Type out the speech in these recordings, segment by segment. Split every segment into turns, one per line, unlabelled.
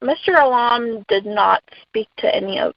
Mr. Alam did not speak to any of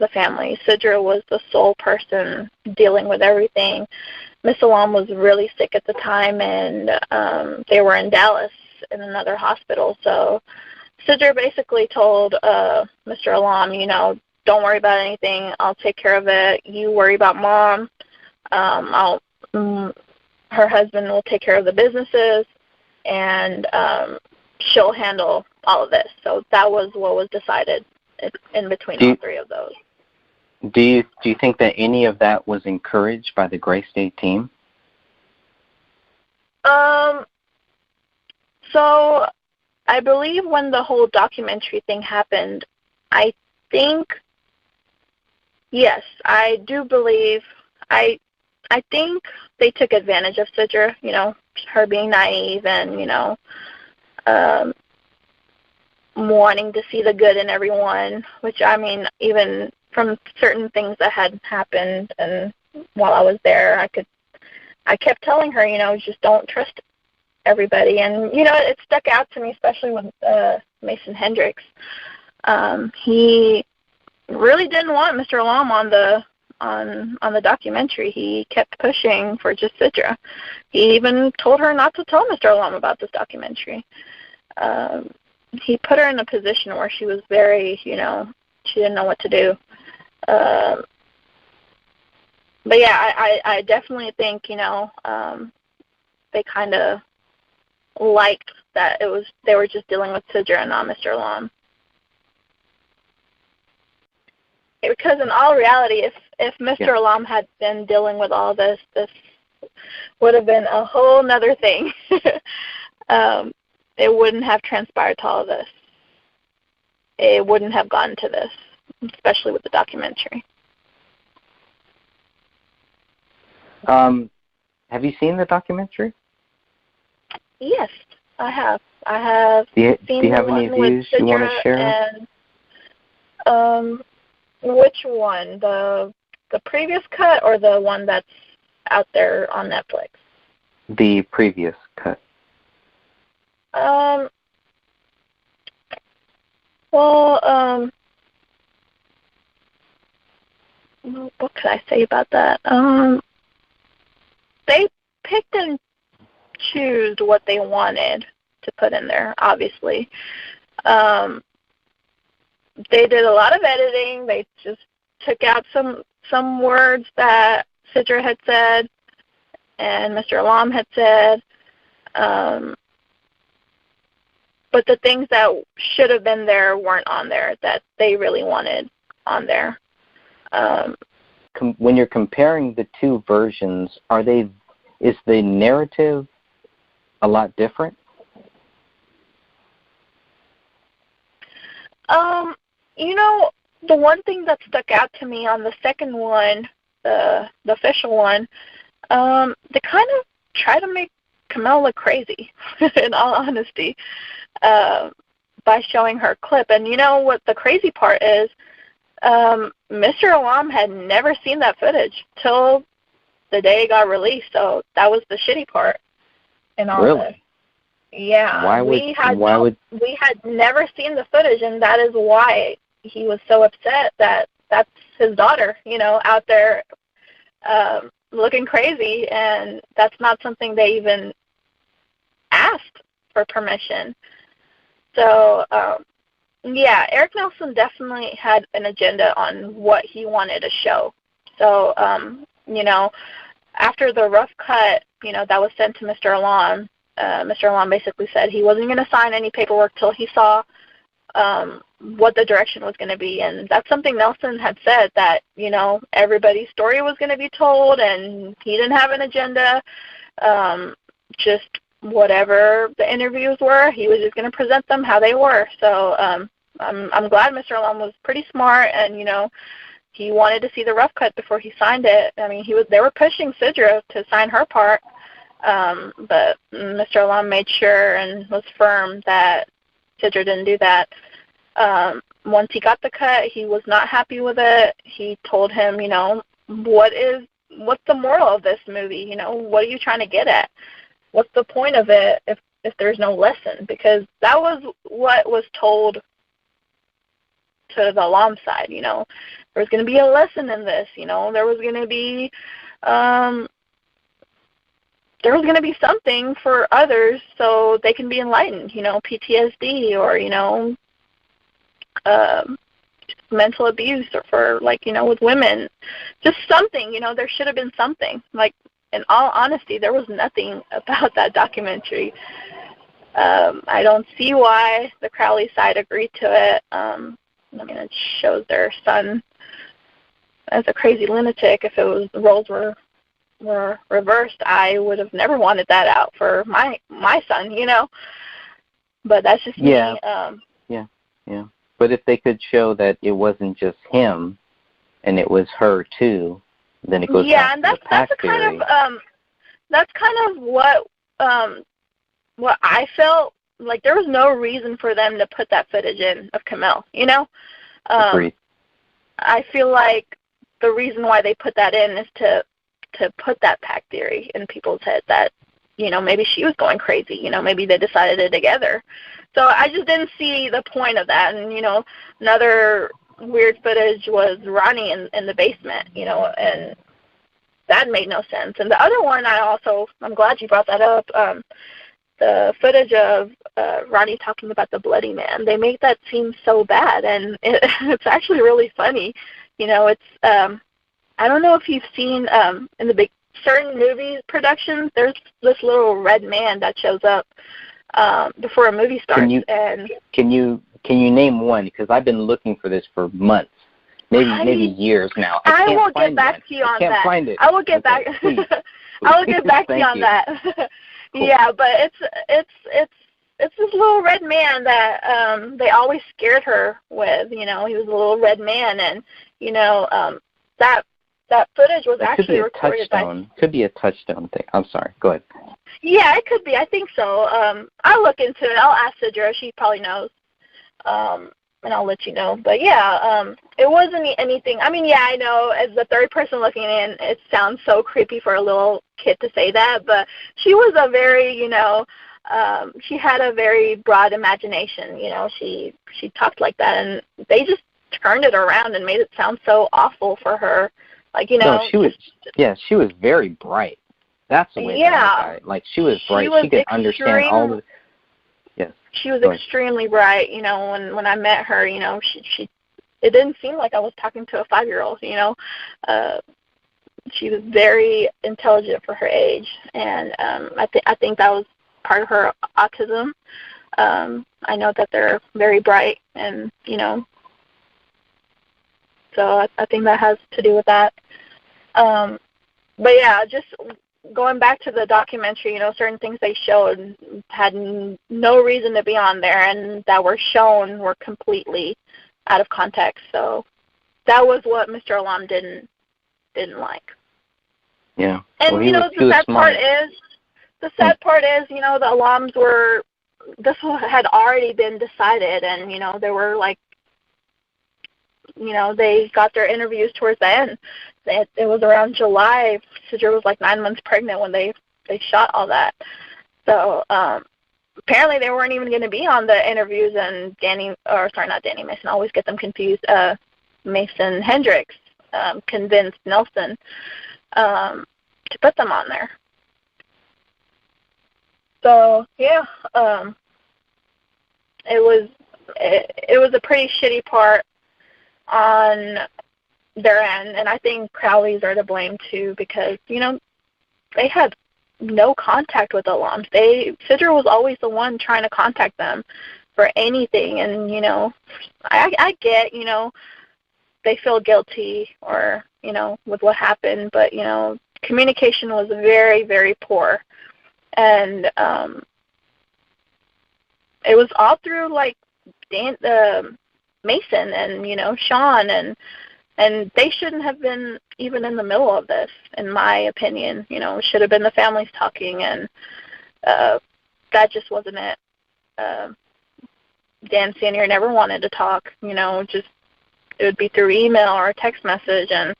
the family. Sidra was the sole person dealing with everything. Miss Alam was really sick at the time, and they were in Dallas in another hospital. So Sidra basically told Mr. Alam, don't worry about anything. I'll take care of it. You worry about Mom. Her husband will take care of the businesses, and she'll handle all of this. So that was what was decided in between all three of those.
Do you think that any of that was encouraged by the Gray State team?
So I believe when the whole documentary thing happened, I think, yes, I do believe, I think they took advantage of Sidra, her being naive and, wanting to see the good in everyone, which, even from certain things that had happened and while I was there, I kept telling her, just don't trust everybody. And, it stuck out to me, especially with Mason Hendricks. He really didn't want Mr. Alam on the documentary. He kept pushing for just Sidra. He even told her not to tell Mr. Alam about this documentary. He put her in a position where she was very, she didn't know what to do. But yeah, I definitely think, they kind of liked that they were just dealing with Sidra and not Mr. Alam. Because in all reality, if Mr. Alam had been dealing with all this would have been a whole nother thing. It wouldn't have transpired to all of this. It wouldn't have gotten to this, especially with the documentary.
Have you seen the documentary?
Yes, I have. I have
seen
do you have
any views you want to share?
And, which one? The previous cut or the one that's out there on Netflix?
The previous cut.
Well, what could I say about that? They picked and choose what they wanted to put in there, obviously. They did a lot of editing. They just took out some words that Sidra had said and Mr. Alam had said. But the things that should have been there weren't on there that they really wanted on there.
When you're comparing the two versions, is the narrative a lot different? The one thing that stuck out to me on the second one, the official one, they kind of try to make Kamel look crazy, in all honesty, by showing her clip. And you know what the crazy part is? Mr. Alam had never seen that footage till the day it got released, so that was the shitty part in all really?
this. Yeah, we had never seen the footage, and that is why he was so upset that that's his daughter, out there looking crazy, and that's not something they even asked for permission. So, yeah, Erik Nelson definitely had an agenda on what he wanted to show. So, after the rough cut, that was sent to Mr. Alam, Mr. Alam basically said he wasn't going to sign any paperwork till he saw what the direction was going to be. And that's something Nelson had said, that, everybody's story was going to be told, and he didn't have an agenda. Just whatever the interviews were, he was just going to present them how they were. So I'm glad Mr. Alam was pretty smart, and, he wanted to see the rough cut before he signed it. I mean, they were pushing Sidra to sign her part, but Mr. Alam made sure and was firm that Sidra didn't do that. Once he got the cut, he was not happy with it. He told him, what's the moral of this movie? What are you trying to get at? What's the point of it if there's no lesson? Because that was what was told to the Alam side. You know, there was going to be a lesson in this. You know, there was going to be something for others so they can be enlightened. You know, PTSD or, you know, mental abuse, or for, like, you know, with women, just something. You know, there should have been something. Like, in all honesty, there was nothing about that documentary. I don't see why the Crowley side agreed to it. I mean, it shows their son as a crazy lunatic. If it was, the roles were reversed, I would have never wanted that out for my son, you know. But that's just me.
Yeah. But if they could show that it wasn't just him and it was her too, then it goes back
and
to the pack theory.
That's kind of what I felt. Like, there was no reason for them to put that footage in of Camille, you know.
Agreed.
I feel like the reason why they put that in is to put that pack theory in people's head that, you know, maybe she was going crazy, you know, maybe they decided it together. So I just didn't see the point of that. And, you know, another weird footage was Ronnie in the basement, you know, and that made no sense. And the other one, I'm glad you brought that up, the footage of Ronnie talking about the bloody man. They make that seem so bad, and it's actually really funny. You know, it's, I don't know if you've seen in the certain movie productions, there's this little red man that shows up before a movie starts.
Can you name one? Because I've been looking for this for months, maybe years now. I
will get back to you on that.
I can't find it.
I will get back. I will get back to you on that. Cool. Yeah, but it's this little red man that they always scared her with. You know, he was a little red man, and, you know, that footage was actually recorded by.
Could be a touchstone thing. I'm sorry. Go ahead.
Yeah, it could be. I think so. I'll look into it. I'll ask Sidra. She probably knows. And I'll let you know. But yeah, it wasn't anything. I mean, yeah, I know as the third person looking in, it sounds so creepy for a little kid to say that, but she was a very, you know, she had a very broad imagination. You know, she talked like that, and they just turned it around and made it sound so awful for her. Like, you know.
No, she was very bright. That's the way.
Yeah.
Like, she was bright. She could understand all the. Yes.
She was extremely bright. You know, when I met her, you know, she it didn't seem like I was talking to a 5-year-old. You know, she was very intelligent for her age, and I think that was part of her autism. I know that they're very bright, and, you know, so I think that has to do with that. But yeah, just going back to the documentary, you know, certain things they showed had no reason to be on there, and that were shown were completely out of context. So that was what Mr. Alam didn't like.
Yeah.
And,
well,
you know, the sad part is, you know, the Alams this had already been decided, and, you know, they were like, you know, they got their interviews towards the end. It was around July. Sidra was like 9 months pregnant when they shot all that. So apparently they weren't even going to be on the interviews, and not Danny Mason, I always get them confused, Mason Hendricks convinced Nelson to put them on there. So yeah, it was a pretty shitty part on their end, and I think Crowleys are to blame too, because, you know, they had no contact with the Alams. Sidra was always the one trying to contact them for anything, and, you know, I get, you know, they feel guilty or, you know, with what happened, but, you know, communication was very, very poor, and it was all through, like, Mason and, you know, Sean, and they shouldn't have been even in the middle of this, in my opinion. You know, it should have been the families talking, and that just wasn't it. Dan Senior never wanted to talk, you know, just it would be through email or a text message, and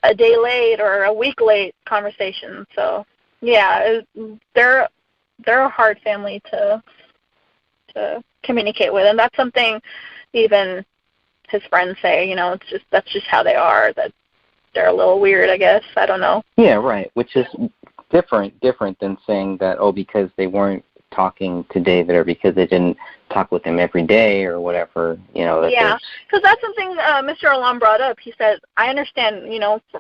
a day late or a week late conversation. So yeah, they're a hard family to communicate with, and that's something even his friends say. That's just how they are. That they're a little weird, I guess. I don't know.
Yeah, right. Which is different than saying that because they weren't talking to David or because they didn't talk with him every day or whatever.
Yeah, because that's something Mr. Alam brought up. He said, I understand,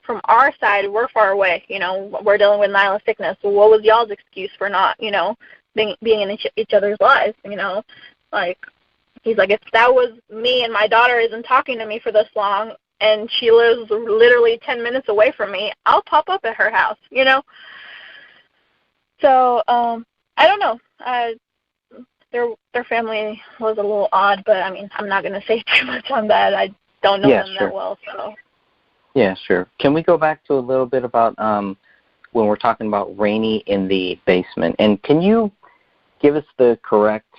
from our side, we're far away. We're dealing with Nyla's sickness. So what was y'all's excuse for not, being in each other's lives? Like, he's like, if that was me and my daughter isn't talking to me for this long and she lives literally 10 minutes away from me, I'll pop up at her house, So, I don't know. Their family was a little odd, but I'm not going to say too much on that. I don't know them that well, so.
Yeah, sure. Can we go back to a little bit about when we're talking about Rainey in the basement? And can you give us the correct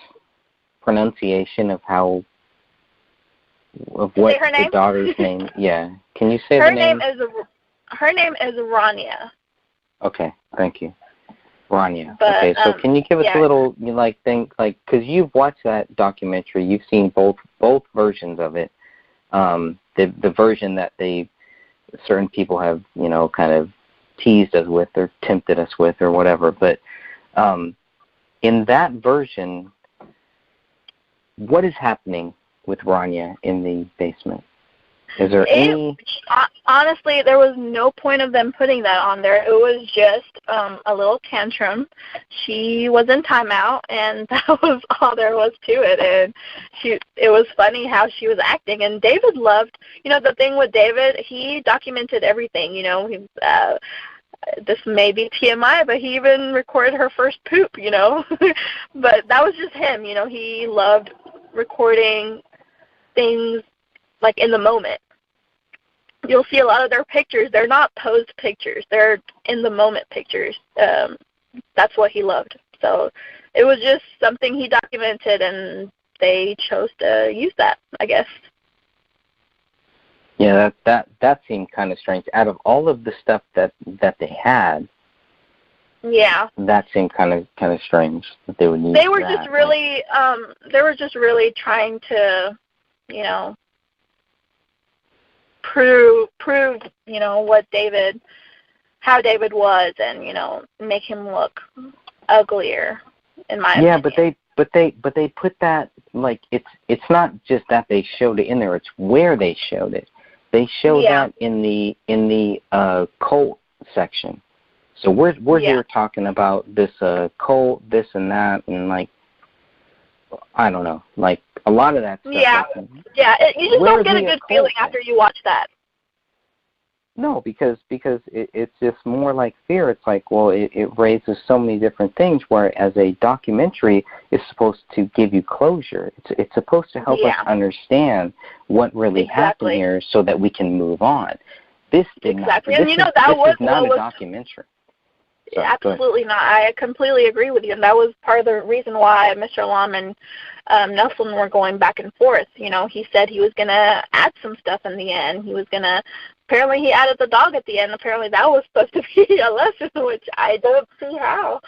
pronunciation of what the daughter's name? Yeah. Can you say the name?
Her name is Rania.
Okay, thank you. Rania. Okay, so can you give us a little thing, because you've watched that documentary, you've seen both versions of it. The version that certain people have kind of teased us with or tempted us with or whatever. But in that version, what is happening with Rania in the basement? Is there any?
Honestly, there was no point of them putting that on there. It was just a little tantrum. She was in timeout, and that was all there was to it. And it was funny how she was acting. And David loved, the thing with David, he documented everything. This may be TMI, but he even recorded her first poop. But that was just him. He loved recording things like in the moment. You'll see a lot of their pictures. They're not posed pictures. They're in the moment pictures. That's what he loved. So it was just something he documented, and they chose to use that, I guess.
Yeah, that seemed kind of strange. Out of all of the stuff that they had,
yeah,
that seemed kind of strange that they would use.
They were just really trying to, prove how David was, and make him look uglier, in my opinion.
Yeah, but they put that, it's not just that they showed it in there, it's where they showed it. They showed that in the cult section. So we're here talking about this cult, this and that, and I don't know, a lot of that stuff.
You just don't get a good feeling after you watch that.
No, because it's just more like fear. It's it raises so many different things, whereas a documentary is supposed to give you closure. It's supposed to help us understand what really happened here so that we can move on. This did not. This is not a documentary. So,
absolutely not. I completely agree with you, and that was part of the reason why Mr. Alam and Nelson were going back and forth. He said he was going to add some stuff in the end. Apparently he added the dog at the end. Apparently that was supposed to be a lesson, which I don't see how.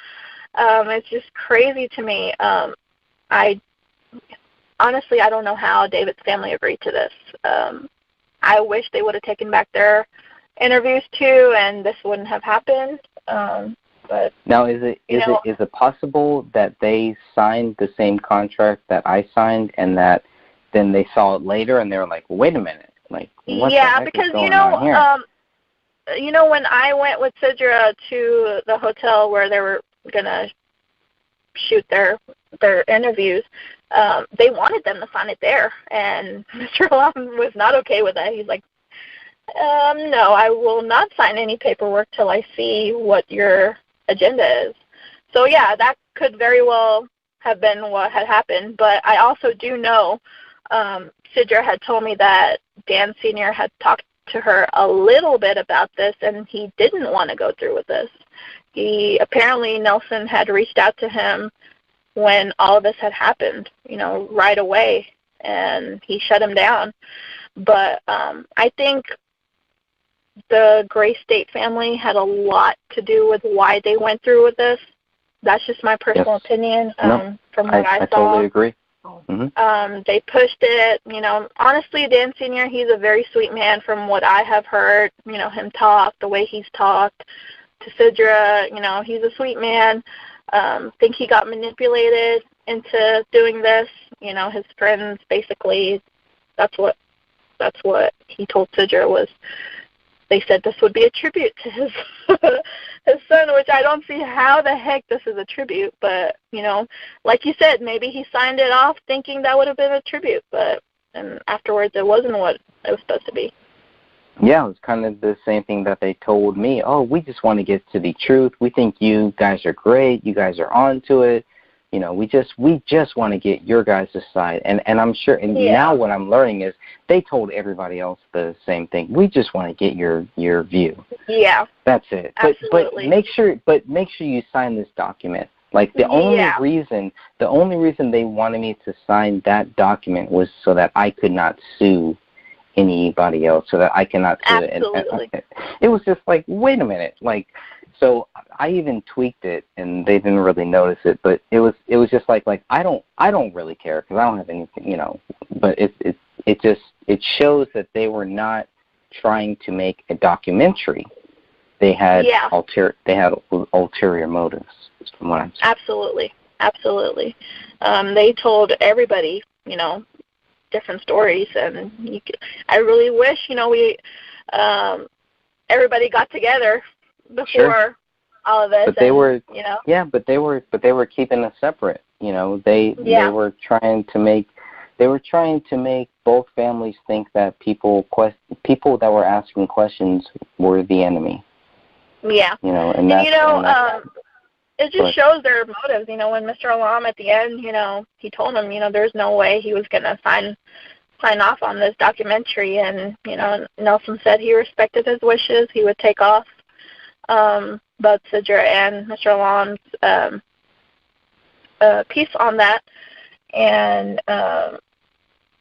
It's just crazy to me. Honestly, I don't know how David's family agreed to this. I wish they would have taken back their interviews too, and this wouldn't have happened. But
now, is it possible that they signed the same contract that I signed, and that then they saw it later and they were like, "Wait a minute, what the heck
because
is going on here?"
When I went with Sidra to the hotel where they were gonna shoot their interviews, they wanted them to sign it there, and Mr. Alam was not okay with that. He's like, no, I will not sign any paperwork till I see what your agenda is. So, yeah, that could very well have been what had happened. But I also do know Sidra had told me that Dan Sr. had talked to her a little bit about this, and he didn't want to go through with this. Apparently Nelson had reached out to him when all of this had happened, right away, and he shut him down. But I think the Gray State family had a lot to do with why they went through with this. That's just my personal opinion from what I saw.
I totally agree. Mm-hmm.
They pushed it. Honestly, Dan Sr., he's a very sweet man from what I have heard, him talk, the way he's talked to Sidra. He's a sweet man. Think he got manipulated into doing this. His friends basically, that's what he told Sidra was, they said this would be a tribute to his his son, which I don't see how the heck this is a tribute. But, like you said, maybe he signed it off thinking that would have been a tribute, and afterwards it wasn't what it was supposed to be.
Yeah, it was kind of the same thing that they told me. Oh, we just want to get to the truth. We think you guys are great. You guys are on to it. We just want to get your guys' side. And I'm sure, and now what I'm learning is they told everybody else the same thing. We just want to get your view.
Yeah.
That's it.
Absolutely.
But make sure you sign this document. Like the only reason they wanted me to sign that document was so that I could not sue anybody else, so that I cannot sue it.
Absolutely.
And it was just like, wait a minute, like, so I even tweaked it, and they didn't really notice it, but it was just like I don't really care because I don't have anything, but it shows that they were not trying to make a documentary. They had ulterior motives, from what I'm saying.
Absolutely. They told everybody, different stories, and I really wish, we everybody got together before all of this.
But they were, but they were keeping us separate. They were trying to make both families think that people that were asking questions were the enemy.
Yeah. It just shows their motives. When Mr. Alam at the end, he told him, there's no way he was going to sign off on this documentary, and Nelson said he respected his wishes. He would take off both Sidra and Mr. Alam's piece on that, and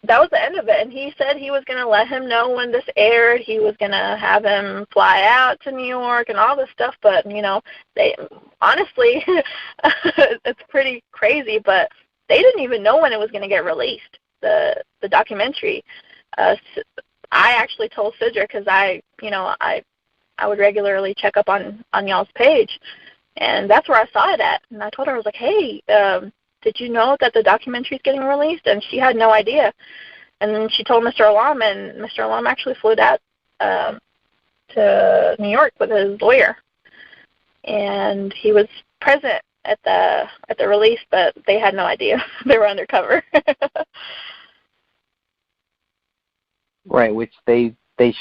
that was the end of it. And he said he was going to let him know when this aired. He was going to have him fly out to New York and all this stuff. But, they honestly, it's pretty crazy, but they didn't even know when it was going to get released, the documentary. I actually told Sidra, because I would regularly check up on y'all's page, and that's where I saw it at. And I told her, I was like, hey, did you know that the documentary is getting released? And she had no idea. And then she told Mr. Alam, and Mr. Alam actually flew out to New York with his lawyer. And he was present at the release, but they had no idea. They were undercover.
Right, which they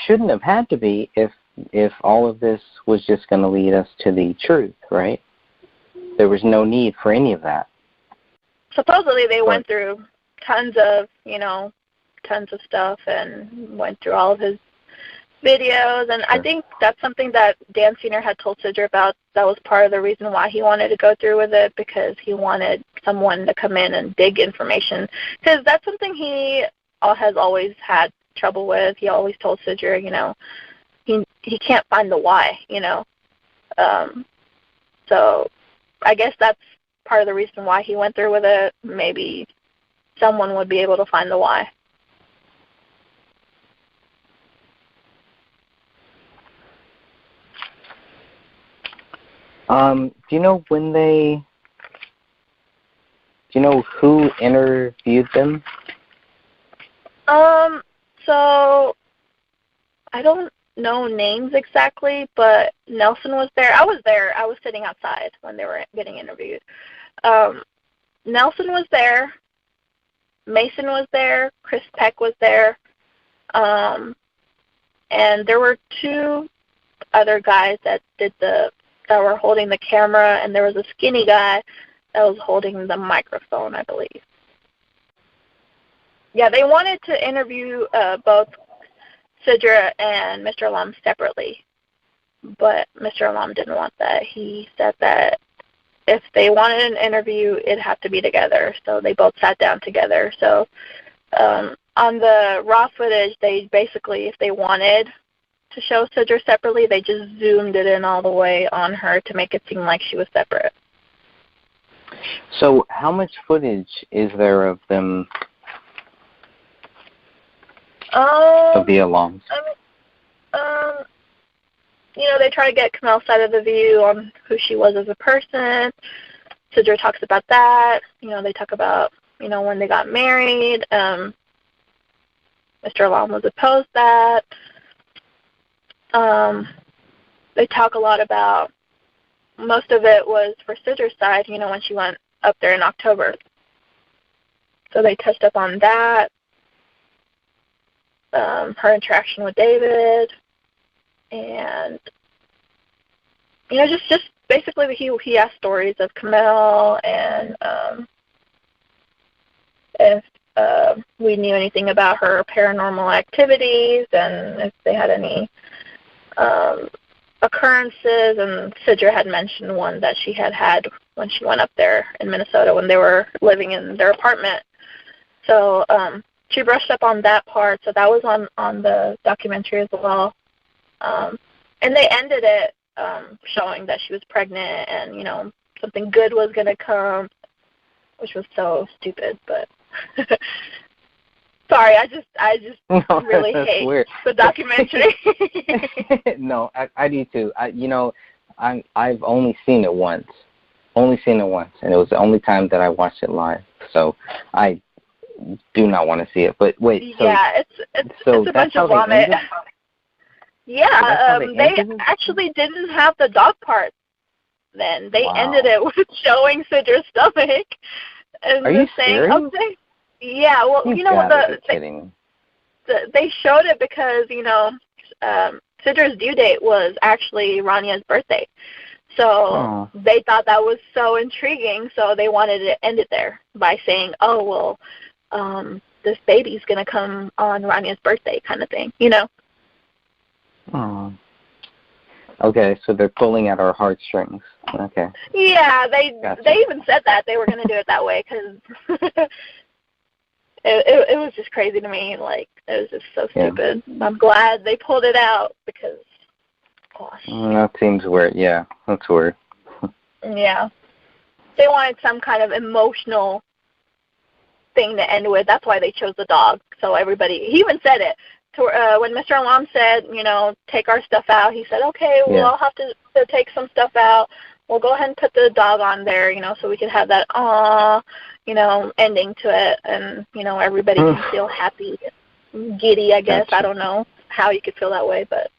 shouldn't have had to be if all of this was just going to lead us to the truth, right? There was no need for any of that.
Supposedly they went through tons of stuff and went through all of his videos, and I think that's something that Dan Sr. had told Sidra about. That was part of the reason why he wanted to go through with it, because he wanted someone to come in and dig information, because that's something he has always had trouble with. He always told Sidra, he can't find the why, so I guess that's part of the reason why he went through with it. Maybe someone would be able to find the why.
Do you know who interviewed them?
So I don't know names exactly, but Nelson was there. I was there. I was sitting outside when they were getting interviewed. Nelson was there. Mason was there. Chris Peck was there. And there were two other guys that were holding the camera, and there was a skinny guy that was holding the microphone, I believe. Yeah, they wanted to interview both Sidra and Mr. Alam separately, but Mr. Alam didn't want that. He said that if they wanted an interview, it'd have to be together, so they both sat down together. So on the raw footage, they basically, if they wanted to show Sidra separately, they just zoomed it in all the way on her to make it seem like she was separate.
So how much footage is there of them, of the alarms?
They try to get Kamel's side of the view on who she was as a person. Sidra talks about that. They talk about, when they got married. Mr. Alam was opposed that. They talk a lot about, most of it was for Sidra's side, when she went up there in October. So they touched up on that. Her interaction with David. And, just basically he asked stories of Kamel and if we knew anything about her paranormal activities and if they had any occurrences. And Sidra had mentioned one that she had when she went up there in Minnesota when they were living in their apartment. So she brushed up on that part. So that was on the documentary as well. And they ended it showing that she was pregnant and, something good was going to come, which was so stupid. But sorry, I just really hate
weird.
the documentary.
No, I do too. I've only seen it once. And it was the only time that I watched it live. So I do not want to see it. But wait, so
yeah, it's a bunch of vomit. Yeah, they actually didn't have the dog part then. They ended it with showing Sidra's stomach. And
Are you
saying,
serious?
okay. Yeah, well,
they
showed it because, Sidra's due date was actually Ranya's birthday. So they thought that was so intriguing, so they wanted to end it there by saying, oh, well, this baby's going to come on Ranya's birthday kind of thing,
Oh. Okay, so they're pulling at our heartstrings. Okay.
Yeah, they
Gotcha.
They even said that they were going to do it that way because it was just crazy to me. Like, it was just so stupid. I'm glad they pulled it out because, gosh.
That seems weird. Yeah, that's weird.
Yeah. They wanted some kind of emotional thing to end with. That's why they chose the dog. So everybody, he even said it. When Mr. Alam said, take our stuff out, he said, okay, we'll all have to take some stuff out. We'll go ahead and put the dog on there, so we can have that, ending to it. And, everybody can feel happy, giddy, I guess.
Gotcha.
I don't know how you could feel that way, but.